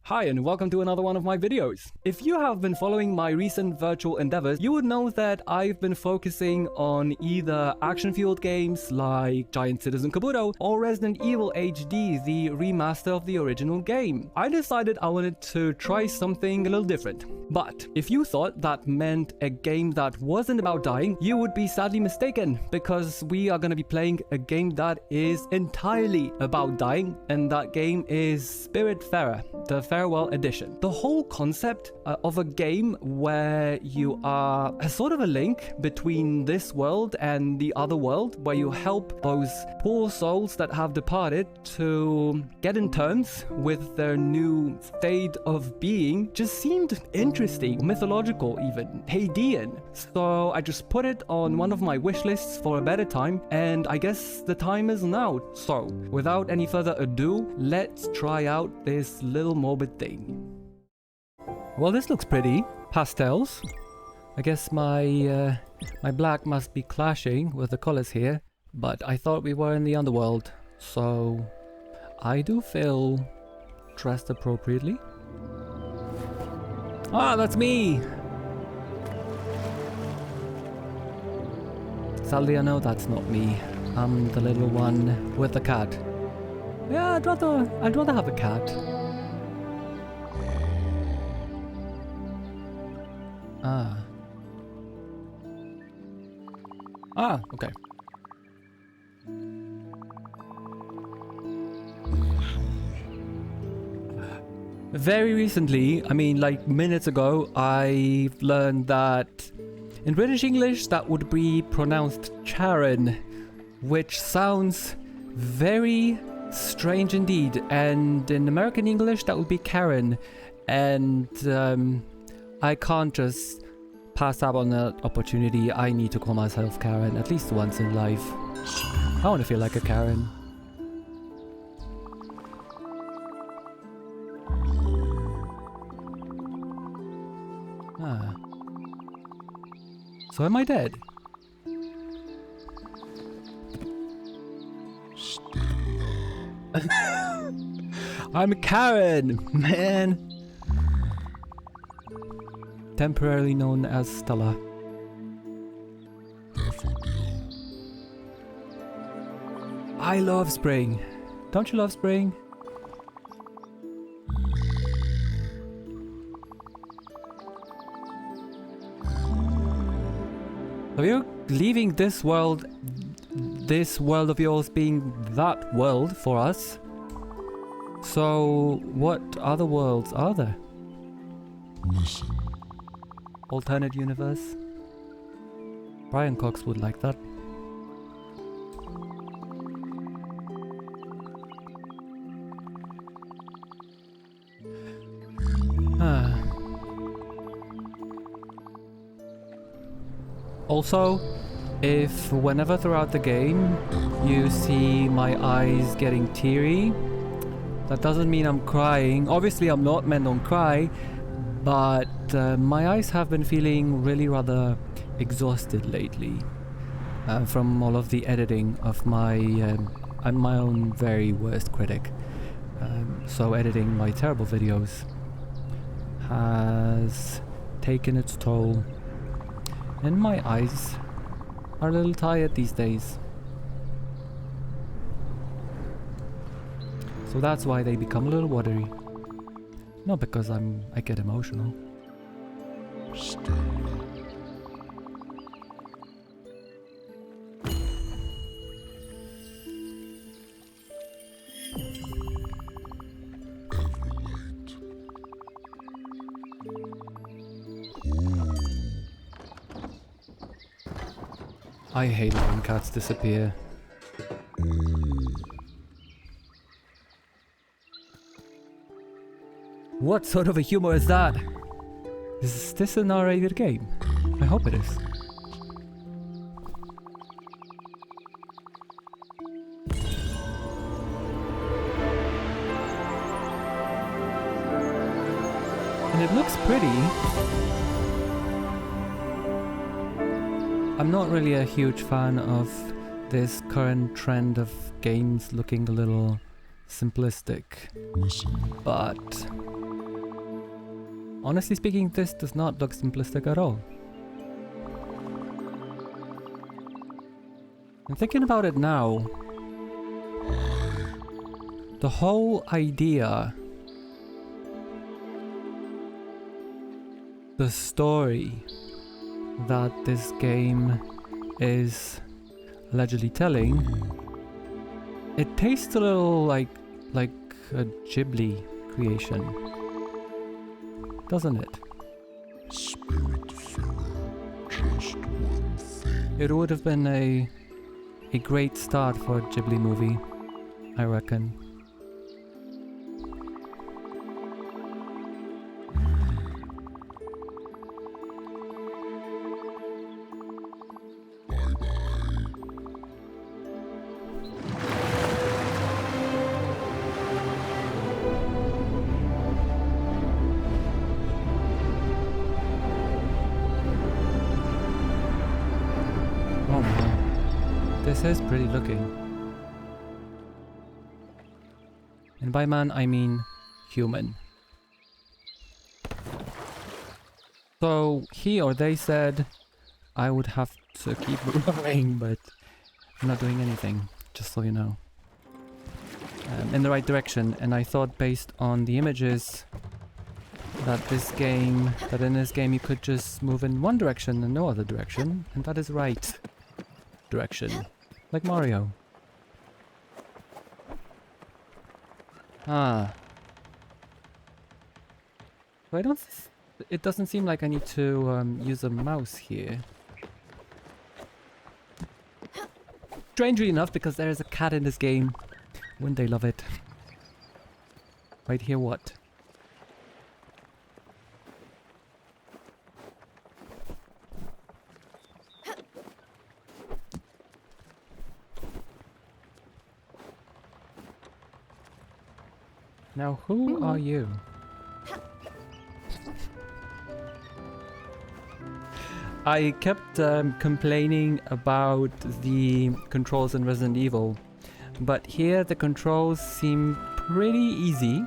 Hi and welcome to another one of my videos. If you have been following my recent virtual endeavors, you would know that I've been focusing on either action-fueled games like Giant Citizen Kabuto or Resident Evil HD, the remaster of the original game. I decided I wanted to try something a little different. But if you thought that meant a game that wasn't about dying, you would be sadly mistaken, because we are going to be playing a game that is entirely about dying, and that game is Spiritfarer, the Farewell Edition. The whole concept of a game where you are a sort of a link between this world and the other world, where you help those poor souls that have departed to get in terms with their new state of being, just seemed interesting, mythological even, Hadean. So I just put it on one of my wish lists for a better time, and I guess the time is now. So without any further ado, let's try out this little morbid thing. Well, this looks pretty. Pastels. I guess my black must be clashing with the colors here, but I thought we were in the underworld, so I do feel dressed appropriately. Ah, that's me! Sadly, I know that's not me. I'm the little one with the cat. Yeah, I'd rather have a cat. Okay. Very recently, I mean like minutes ago, I've learned that in British English that would be pronounced Charon, which sounds very strange indeed, and in American English that would be Karen, and I can't just pass up on that opportunity. I need to call myself Karen at least once in life. I want to feel like a Karen. So am I dead? I'm Karen, man. Temporarily known as Stella. I love spring. Don't you love spring? So you're leaving this world of yours being that world for us. So what other worlds are there? Listen. Alternate universe? Brian Cox would like that. Also, if whenever throughout the game you see my eyes getting teary, that doesn't mean I'm crying. Obviously I'm not, men don't cry, but my eyes have been feeling really rather exhausted lately from all of the editing of I'm my own very worst critic. So editing my terrible videos has taken its toll, and my eyes are a little tired these days. So that's why they become a little watery. Not because I get emotional. I hate it when cats disappear. What sort of a humor is that? Is this an R-rated game? I hope it is. And it looks pretty. I'm not really a huge fan of this current trend of games looking a little simplistic, but Honestly speaking, this does not look simplistic at all. I'm thinking about it now. The whole idea, the story that this game is allegedly telling, it tastes a little like a Ghibli creation, doesn't it? Spiritfarer, just one thing. It would have been a great start for a Ghibli movie, I reckon. Oh man, this is pretty looking. And by man, I mean human. So he or they said I would have to keep rowing, but I'm not doing anything, just so you know. In the right direction, and I thought based on the images that in this game you could just move in one direction and no other direction, and that is right direction, like Mario. Ah. So it doesn't seem like I need to use a mouse here. Strangely enough, because there is a cat in this game. Wouldn't they love it? Right here, what? Now, who are you? I kept complaining about the controls in Resident Evil, but here the controls seem pretty easy,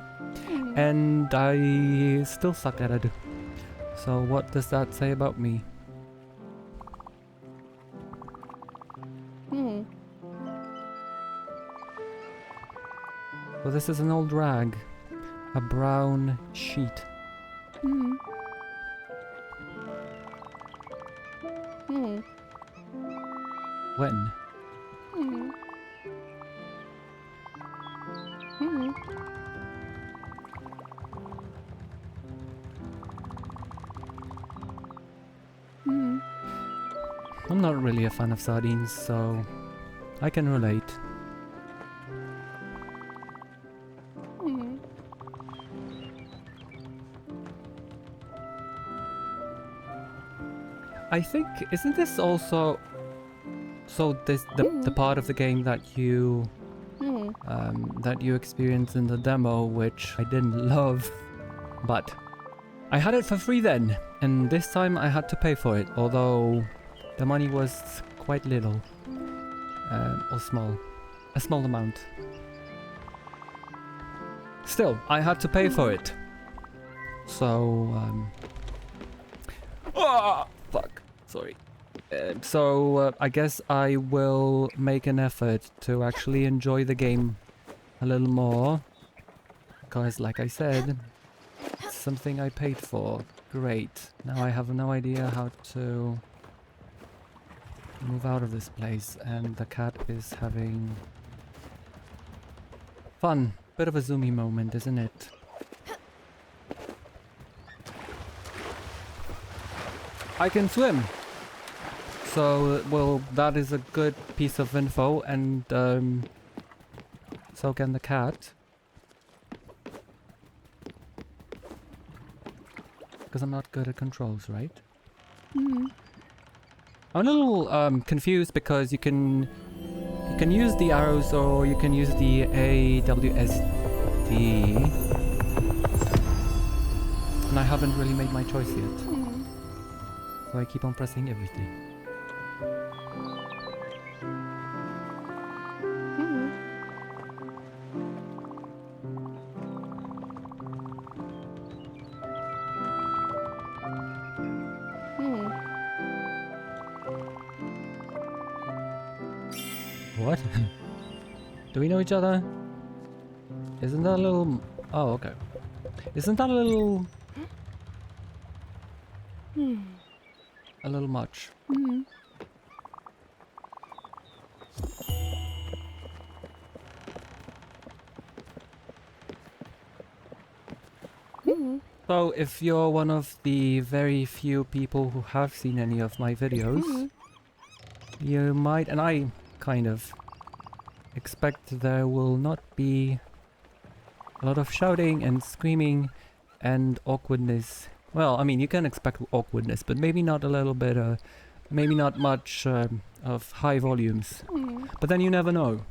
and I still suck at it. So what does that say about me? Well, this is an old rag. A brown sheet. When? I'm not really a fan of sardines, so I can relate. I think, isn't this also the part of the game that you experienced in the demo, which I didn't love, but I had it for free then, and this time I had to pay for it, although the money was quite little, or small, a small amount. Still, I had to pay for it, so fuck. Sorry. So I guess I will make an effort to actually enjoy the game a little more. Because like I said, it's something I paid for. Great. Now I have no idea how to move out of this place, and the cat is having fun. Bit of a zoomy moment, isn't it? I can swim! So, well, that is a good piece of info, and so can the cat. Because I'm not good at controls, right? I'm a little confused because you can use the arrows or you can use the AWSD, and I haven't really made my choice yet. So I keep on pressing everything. What? Do we know each other? Isn't that a little... Oh, okay. Isn't that a little... a little much? So, if you're one of the very few people who have seen any of my videos, you might, and I kind of expect there will not be a lot of shouting and screaming and awkwardness. Well, I mean, you can expect awkwardness, but maybe not a little bit, maybe not much of high volumes. But then you never know.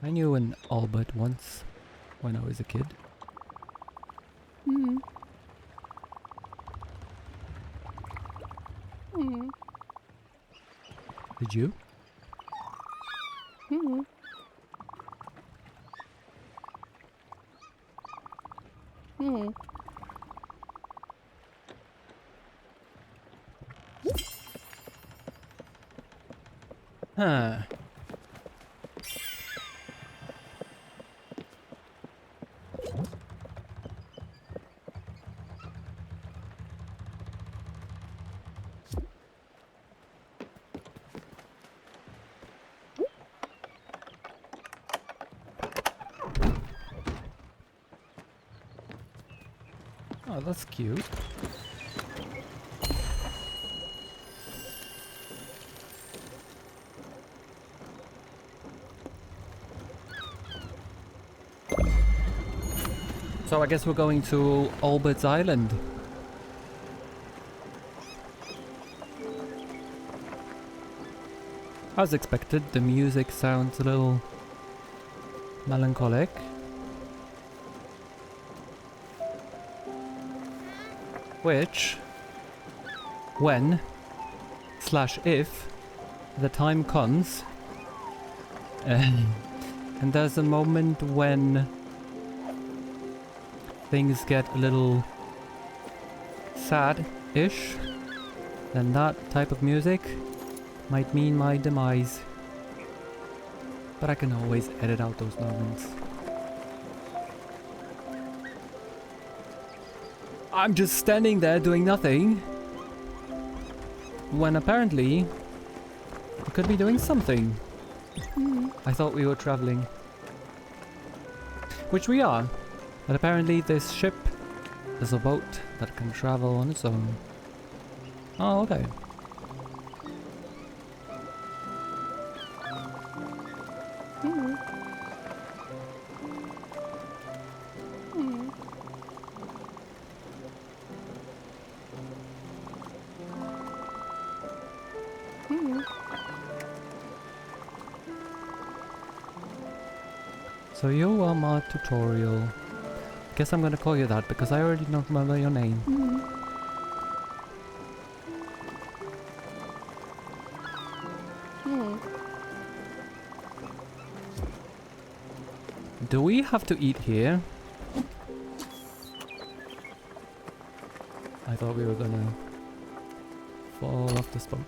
I knew an Albert once, when I was a kid. Did you? Huh. Oh, that's cute. So I guess we're going to Albert's Island. As expected, the music sounds a little melancholic. Which, when / if the time comes, and there's a moment when things get a little sad-ish, then that type of music might mean my demise. But I can always edit out those moments. I'm just standing there doing nothing, when apparently I could be doing something. I thought we were traveling. Which we are. But apparently this ship is a boat that can travel on its own. Oh, okay. So you are my tutorial. Guess I'm gonna call you that because I already don't remember your name. Do we have to eat here? I thought we were gonna fall off this boat.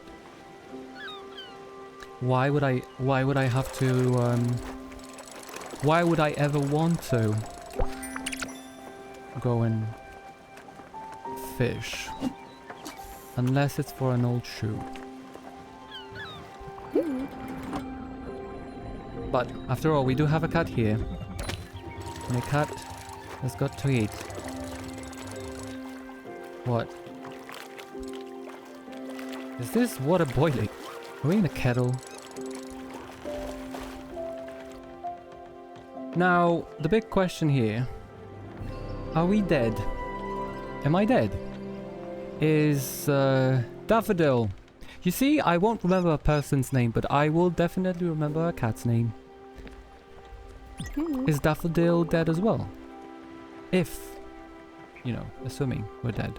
Why would I have to, why would I ever want to go and fish? Unless it's for an old shoe. But after all, we do have a cat here. And a cat has got to eat. What? Is this water boiling? Are we in a kettle? Now, the big question here. Are we dead? Am I dead? Is Daffodil. You see, I won't remember a person's name, but I will definitely remember a cat's name. Is Daffodil dead as well? If, you know, assuming we're dead.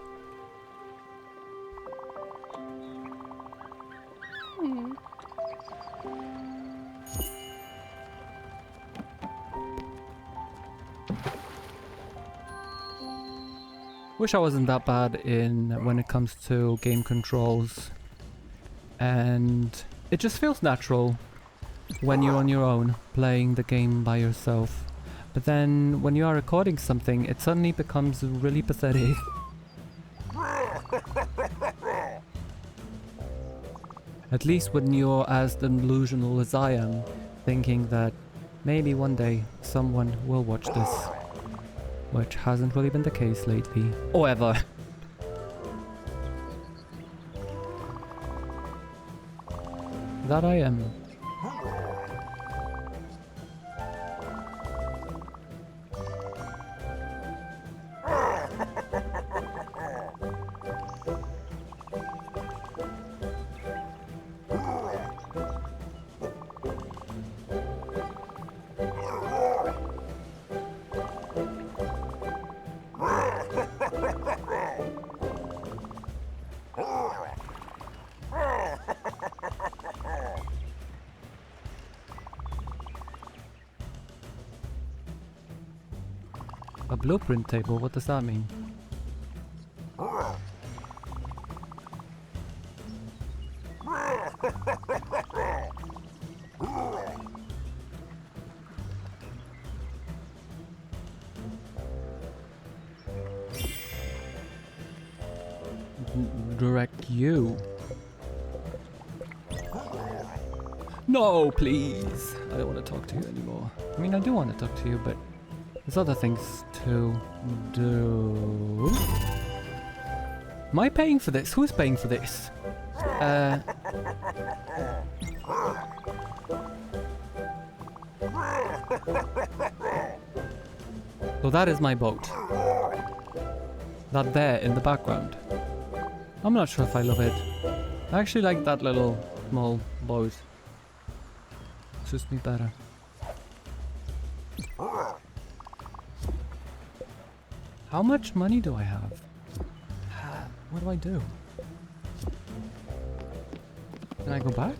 Wish I wasn't that bad in when it comes to game controls. And it just feels natural when you're on your own, playing the game by yourself. But then when you are recording something, it suddenly becomes really pathetic. At least when you're as delusional as I am, thinking that maybe one day someone will watch this. Which hasn't really been the case lately. Or ever. That I am. A blueprint table, what does that mean? Direct you. No, please. I don't want to talk to you anymore. I mean, I do want to talk to you, but there's other things to do. Am I paying for this? Who's paying for this? So that is my boat. That there in the background. I'm not sure if I love it. I actually like that little small boat. Suits me better. How much money do I have? What do I do? Can I go back?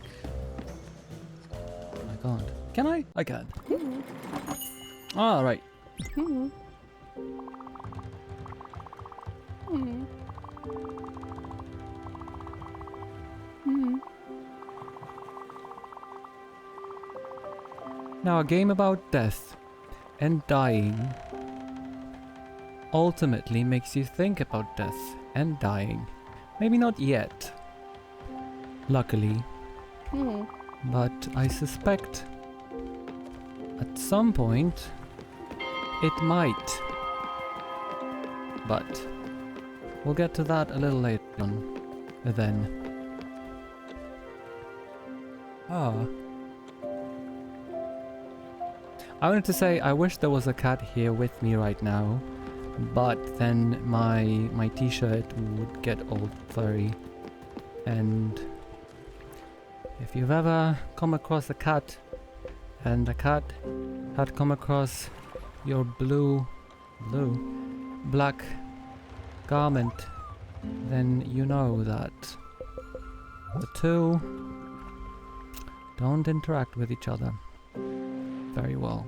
I can't. Can I? I can. Ah, right. Now, a game about death and dying ultimately makes you think about death and dying. Maybe not yet, luckily, but I suspect at some point it might. But we'll get to that a little later on then. I wanted to say I wish there was a cat here with me right now, but then my t-shirt would get all furry. And if you've ever come across a cat and the cat had come across your black garment, then you know that the two don't interact with each other very well.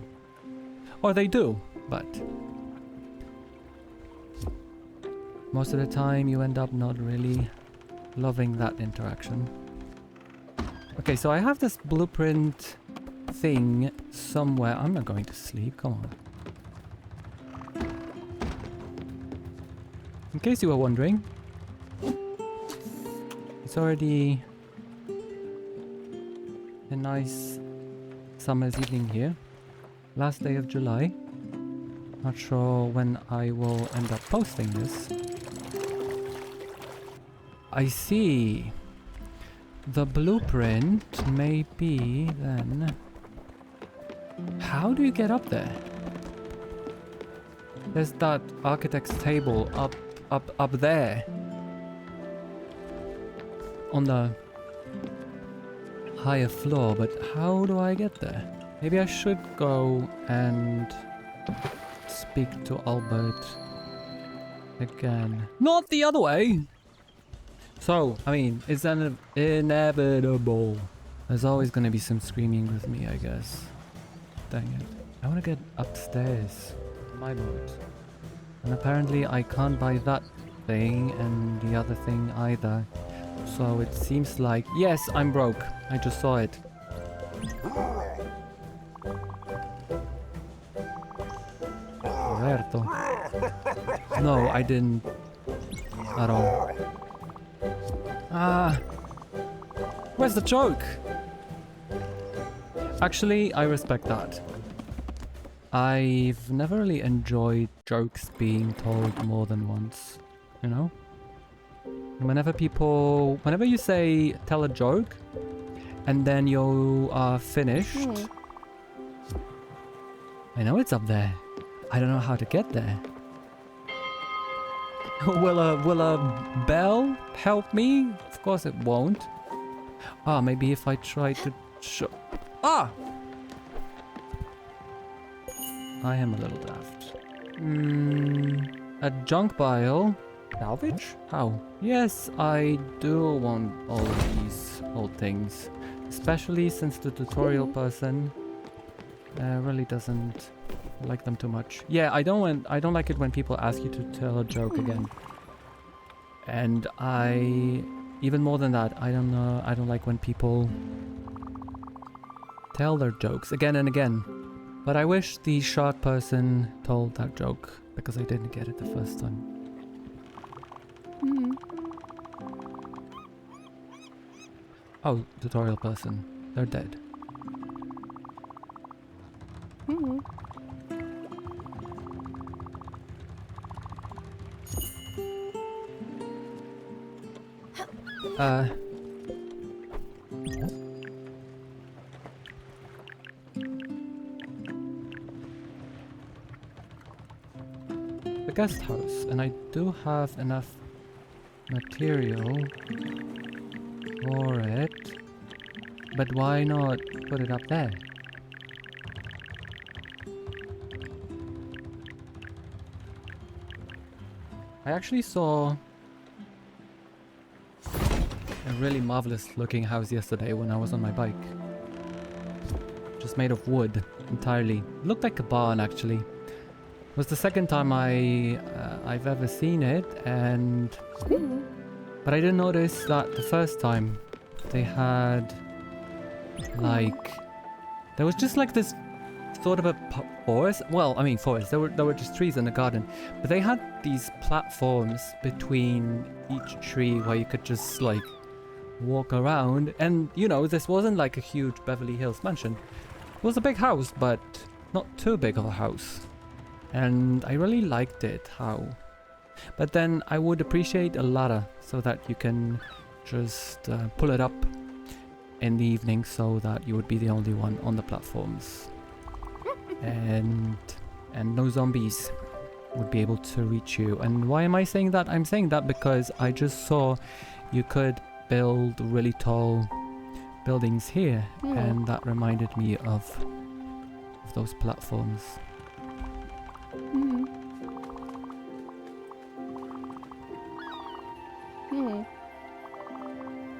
Or they do, but most of the time you end up not really loving that interaction. Okay, so I have this blueprint thing somewhere. I'm not going to sleep, come on. In case you were wondering, it's already a nice summer's evening here. Last day of July. Not sure when I will end up posting this. I see. The blueprint may be then... How do you get up there? There's that architect's table up there. On the higher floor, but how do I get there? Maybe I should go and speak to Albert again. Not the other way! So, I mean, it's inevitable. There's always gonna be some screaming with me, I guess. Dang it. I wanna get upstairs. My boat. And apparently I can't buy that thing and the other thing either. So it seems like... Yes, I'm broke. I just saw it. Roberto. No, I didn't at all. Ah, where's the joke? Actually, I respect that. I've never really enjoyed jokes being told more than once, you know? Whenever you say tell a joke and then you are finished, I know it's up there. I don't know how to get there. Will a bell help me? Of course it won't. Ah, maybe if I try to show... Ah! I am a little daft. A junk pile. Salvage? How? Yes, I do want all of these old things. Especially since the tutorial person really doesn't like them too much. Yeah, I don't like it when people ask you to tell a joke again. And even more than that, I don't like when people tell their jokes again and again. But I wish the shark person told that joke because I didn't get it the first time. Oh, tutorial person. They're dead. The guest house, and I do have enough material for it, but why not put it up there? I actually saw a really marvelous looking house yesterday when I was on my bike. Just made of wood entirely. It looked like a barn actually. It was the second time I've ever seen it, but I didn't notice that the first time. They had like there was just like this sort of a forest. Well, I mean forest. There were just trees in the garden, but they had these platforms between each tree where you could just like walk around. And you know, this wasn't like a huge Beverly Hills mansion. It was a big house, but not too big of a house. And I really liked it, how. But then I would appreciate a ladder so that you can just pull it up in the evening so that you would be the only one on the platforms. And no zombies would be able to reach you. And why am I saying that? I'm saying that because I just saw you could build really tall buildings here. And that reminded me of those platforms.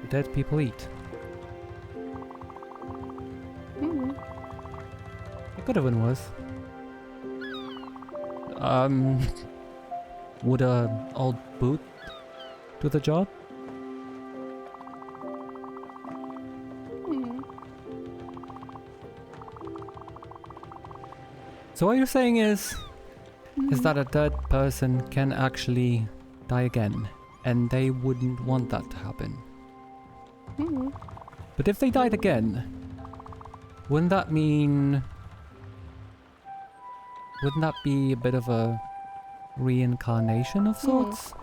Dead people eat. It could have been worse. Would a old boot do the job? So what you're saying is that a dead person can actually die again, and they wouldn't want that to happen. But if they died again, wouldn't that mean... Wouldn't that be a bit of a reincarnation of sorts?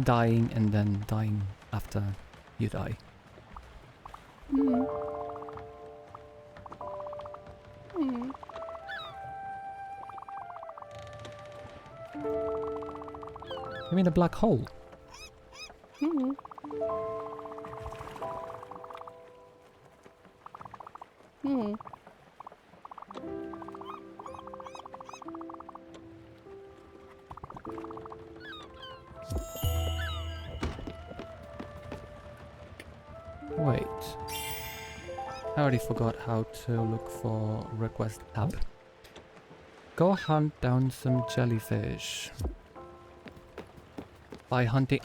Dying and then dying after you die. You mean a black hole? Wait. I already forgot how to look for request tab. Go hunt down some jellyfish. By hunting.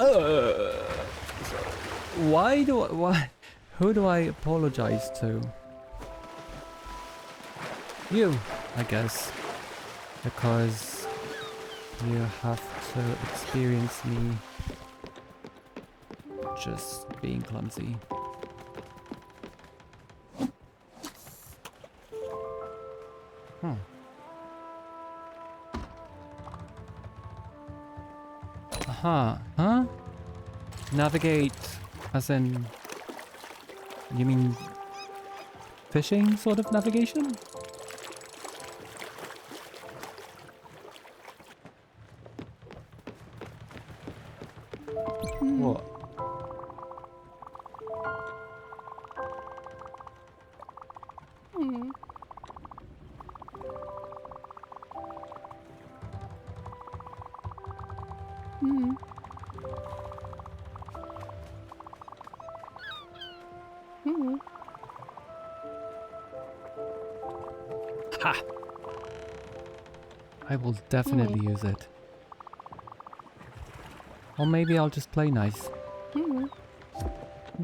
Who do I apologize to? You, I guess. Because you have to experience me just being clumsy. Huh? Navigate, as in... You mean... fishing sort of navigation? What? Ha! I will definitely use it. Or maybe I'll just play nice.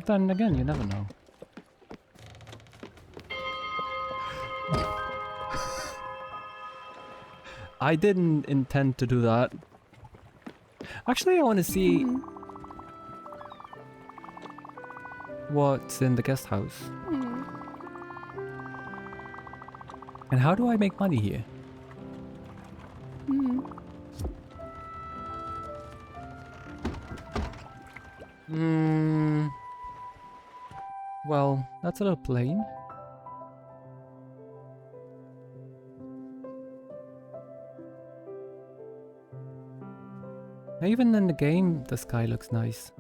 Then again, you never know. I didn't intend to do that. Actually, I want to see what's in the guest house. And how do I make money here? Well, that's a little plain. Even in the game, the sky looks nice.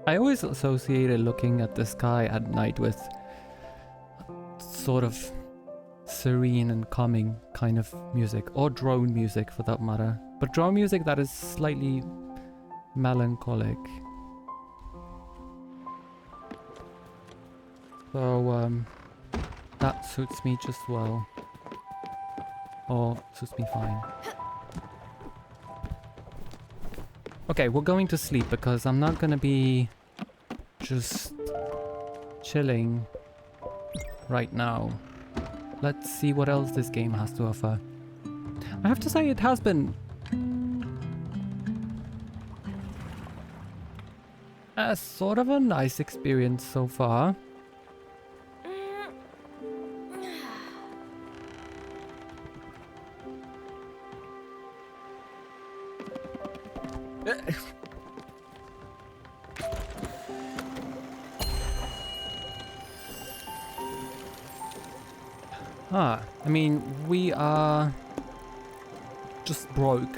I always associated looking at the sky at night with sort of serene and calming kind of music, or drone music for that matter. But drone music that is slightly melancholic. So that suits me just well. Or suits me fine. Okay, we're going to sleep because I'm not gonna be just chilling right now. Let's see what else this game has to offer. I have to say it has been a sort of a nice experience so far. I mean, we are just broke.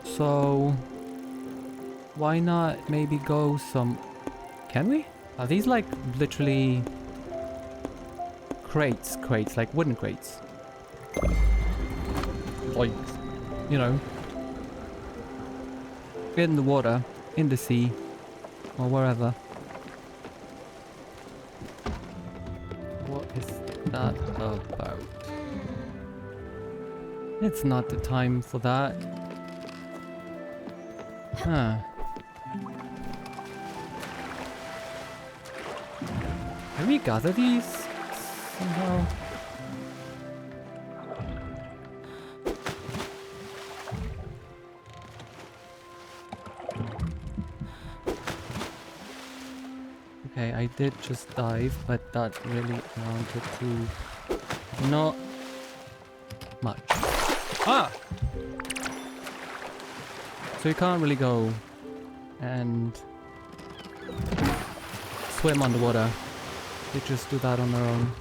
So why not maybe go some... Can we? Are these like literally crates, like wooden crates? Like, you know, in the water, in the sea, or wherever. What is that about? It's not the time for that. Huh. Can we gather these somehow? Okay, I did just dive, but that really amounted to not much. Ah! So you can't really go and swim underwater. They just do that on their own.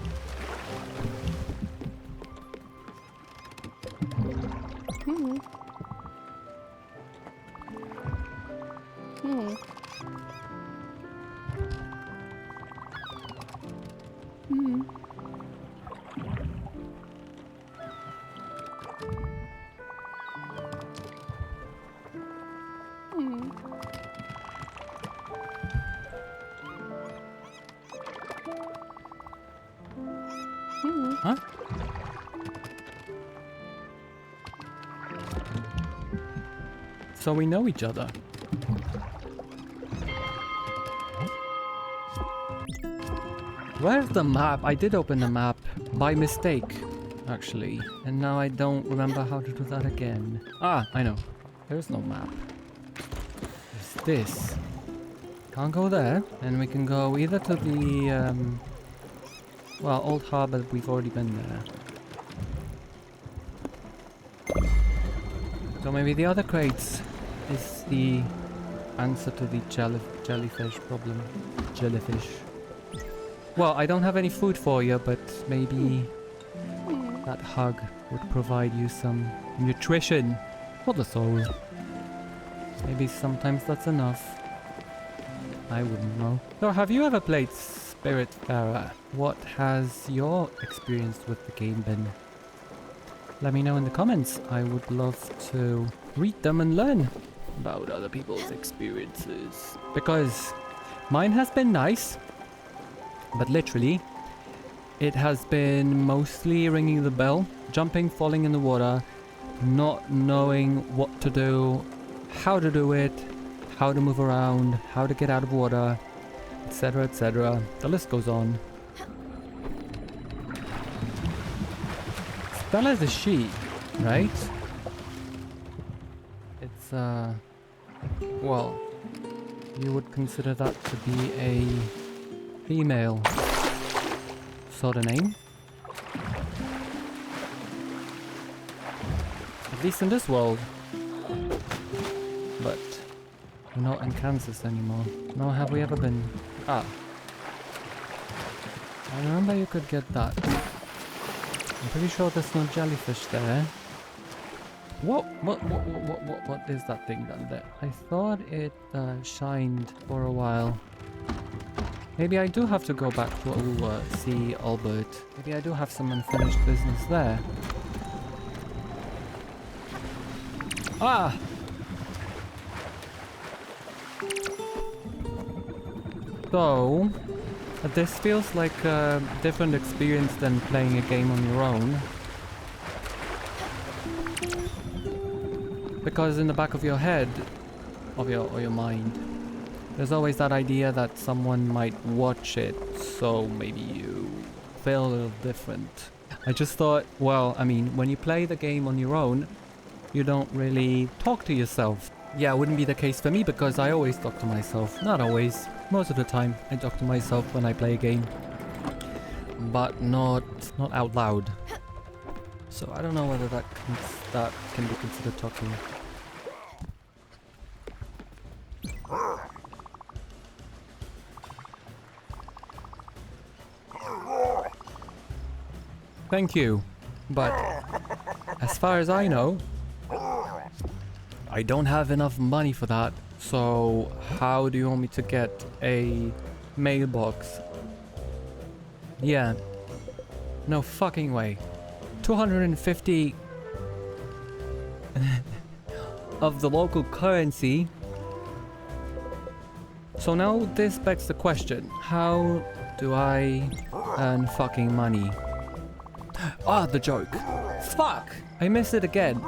Huh? So we know each other. Where's the map? I did open the map by mistake, actually. And now I don't remember how to do that again. Ah, I know. There's no map. It's this. Can't go there. And we can go either to the, well, Old Harbor, we've already been there. So maybe the other crates is the answer to the jellyfish problem. Jellyfish. Well, I don't have any food for you, but maybe that hug would provide you some nutrition for the soul. Maybe sometimes that's enough. I wouldn't know. So have you ever played Spiritfarer? What has your experience with the game been? Let me know in the comments. I would love to read them and learn about other people's experiences. Because mine has been nice, but literally, it has been mostly ringing the bell, jumping, falling in the water, not knowing what to do, how to do it, how to move around, how to get out of water, etc, etc. The list goes on. Stella is a she, right? It's, well, you would consider that to be a female sort of name. At least in this world. But we're not in Kansas anymore. Nor have we ever been. Ah. I remember you could get that. I'm pretty sure there's no jellyfish there. What is that thing down there? I thought it shined for a while. Maybe I do have to go back to see Albert. Maybe I do have some unfinished business there. Ah! So, this feels like a different experience than playing a game on your own. Because in the back of your head, or your mind, there's always that idea that someone might watch it, so maybe you feel a little different. I just thought, well, I mean, when you play the game on your own, you don't really talk to yourself. Yeah, it wouldn't be the case for me because I always talk to myself. Not always. Most of the time, I talk to myself when I play a game. But not out loud. So I don't know whether that can be considered talking. Thank you, but as far as I know, I don't have enough money for that. So how do you want me to get a mailbox? Yeah, no fucking way. 250 of the local currency. So now this begs the question, how do I earn fucking money? Ah, the joke. Fuck! I missed it again.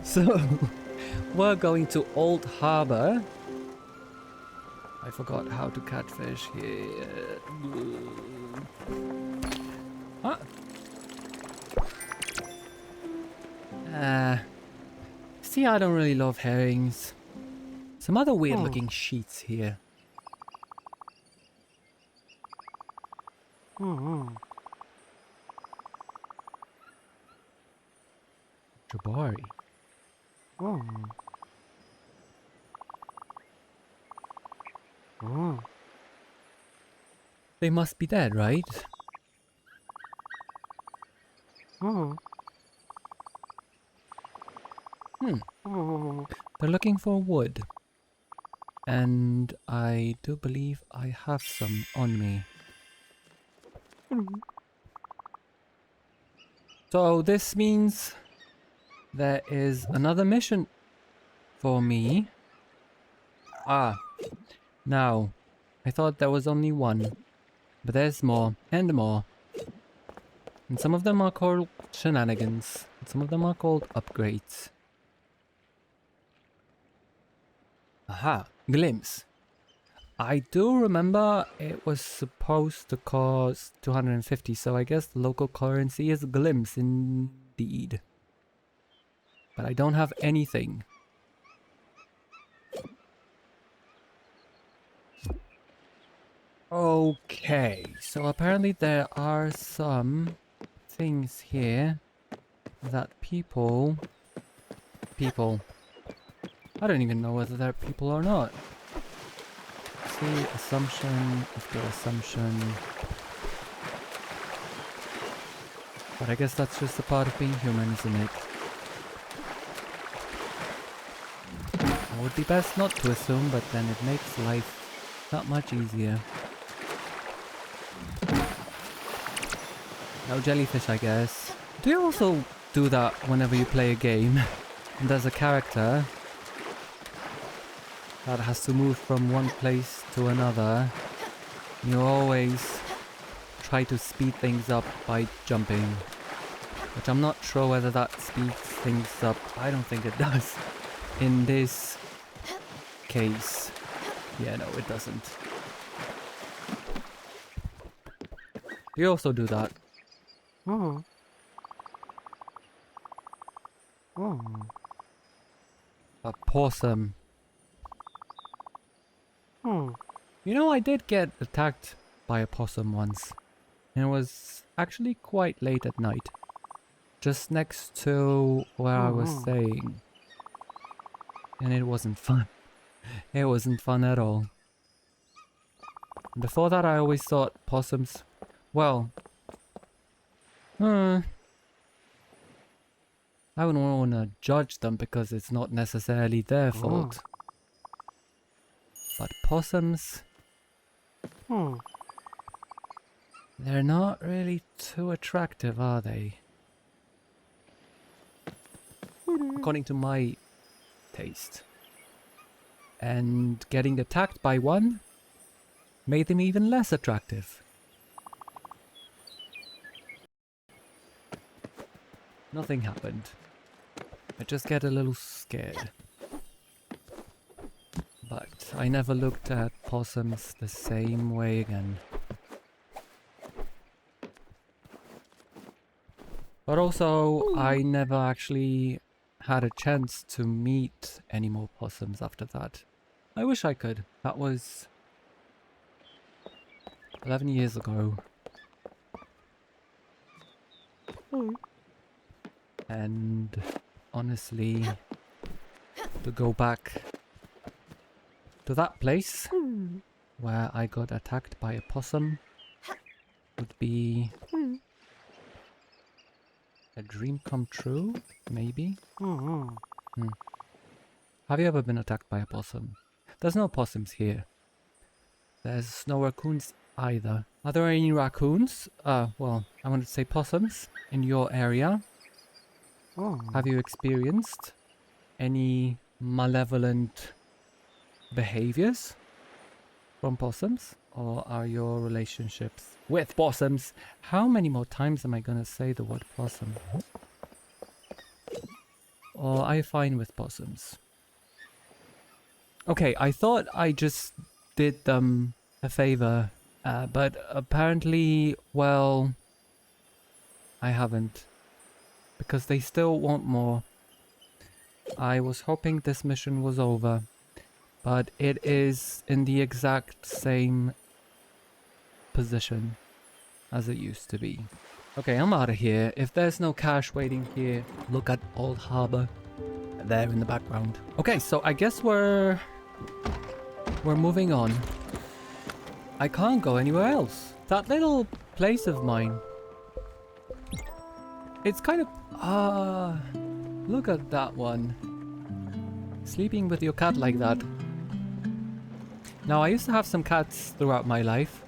So, we're going to Old Harbor. I forgot how to catch fish here. Huh? See, I don't really love herrings. Some other weird looking sheets here. Jabari. They must be dead, right? They're looking for wood. And I do believe I have some on me. So this means there is another mission for me. Ah, now, I thought there was only one. But there's more and more. And some of them are called shenanigans. And some of them are called upgrades. Aha, glimpse. I do remember it was supposed to cost 250, so I guess the local currency is glimpse indeed. But I don't have anything. Okay, so apparently there are some things here that people, I don't even know whether they're people or not. Let's see, assumption after assumption. But I guess that's just a part of being human, isn't it? It would be best not to assume, but then it makes life not much easier. No jellyfish, I guess. Do you also do that whenever you play a game? And there's a character that has to move from one place to another. You always try to speed things up by jumping. Which I'm not sure whether that speeds things up. I don't think it does. In this case. Yeah, no, it doesn't. You also do that. Oh. Oh. A possum. Oh. You know, I did get attacked by a possum once. And it was actually quite late at night. Just next to where I was staying. And it wasn't fun. It wasn't fun at all. Before that, I always thought possums... Well... I wouldn't want to judge them because it's not necessarily their fault. But possums... They're not really too attractive, are they? According to my taste. And getting attacked by one made them even less attractive. Nothing happened. I just get a little scared. But I never looked at possums the same way again. But also, I never actually had a chance to meet any more possums after that. I wish I could. That was 11 years ago. And honestly, to go back to that place where I got attacked by a possum would be a dream come true, maybe? Have you ever been attacked by a possum? There's no possums here. There's no raccoons either. Are there any raccoons? Well, I wanted to say possums in your area. Have you experienced any malevolent behaviors from possums? Or are your relationships with possums? How many more times am I gonna say the word possum? Or are you fine with possums? Okay, I thought I just did them a favor, but apparently, well, I haven't. Because they still want more. I was hoping this mission was over, but it is in the exact same position as it used to be. Okay, I'm out of here. If there's no cash waiting here, look at Old Harbor there in the background. Okay, so I guess we're moving on. I can't go anywhere else. That little place of mine, it's kind of... look at that one. Sleeping with your cat like that. Now, I used to have some cats throughout my life,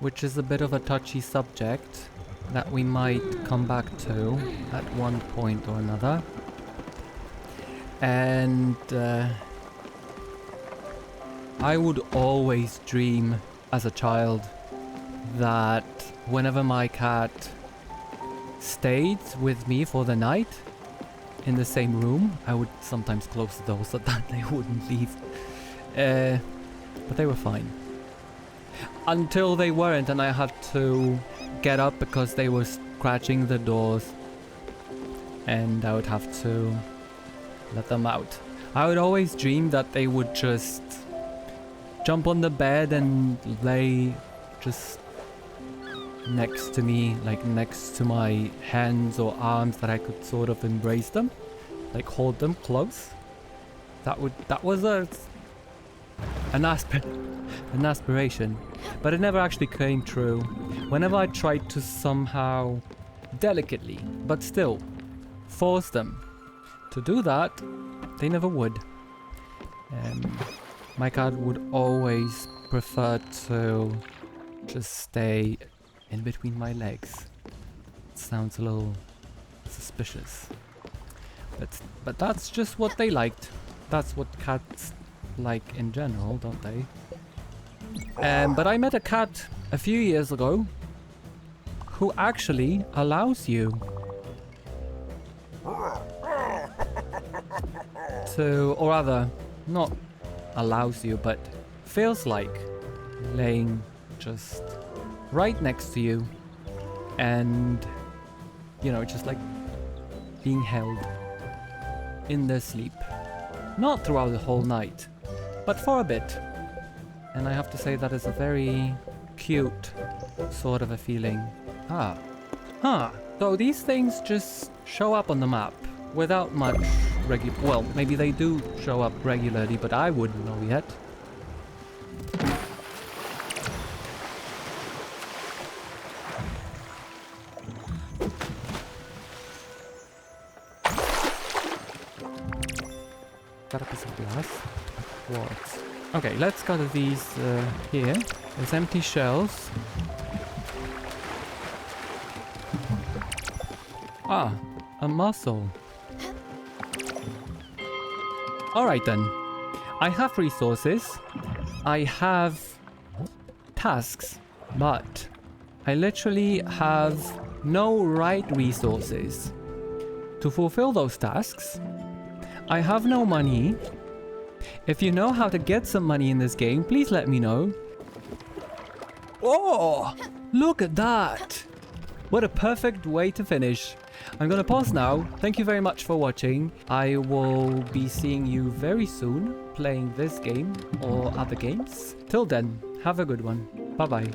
which is a bit of a touchy subject that we might come back to at one point or another. And I would always dream as a child that whenever my cat stayed with me for the night in the same room, I would sometimes close the door so that they wouldn't leave. But they were fine. Until they weren't, and I had to get up because they were scratching the doors. And I would have to let them out. I would always dream that they would just jump on the bed and lay just next to me, like next to my hands or arms, that I could sort of embrace them, like hold them close. That was an aspiration, but it never actually came true. Whenever I tried to somehow delicately, but still, force them to do that, they never would. My cat would always prefer to just stay in between my legs. It sounds a little suspicious, but that's just what they liked. That's what cats like in general, don't they? But I met a cat a few years ago who actually allows you to, or rather, not allows you, but feels like laying just right next to you, and you know, just like being held in their sleep. Not throughout the whole night, but for a bit. And I have to say that is a very cute sort of a feeling. So these things just show up on the map without much well, maybe they do show up regularly, but I wouldn't know yet. Got a piece of glass. Quartz. Okay, let's gather these here. There's empty shells. Ah, a mussel. Alright then. I have resources. I have tasks. But I literally have no right resources to fulfill those tasks. I have no money. If you know how to get some money in this game, please let me know. Oh, look at that. What a perfect way to finish. I'm gonna pause now. Thank you very much for watching. I will be seeing you very soon playing this game or other games. Till then, have a good one. Bye bye.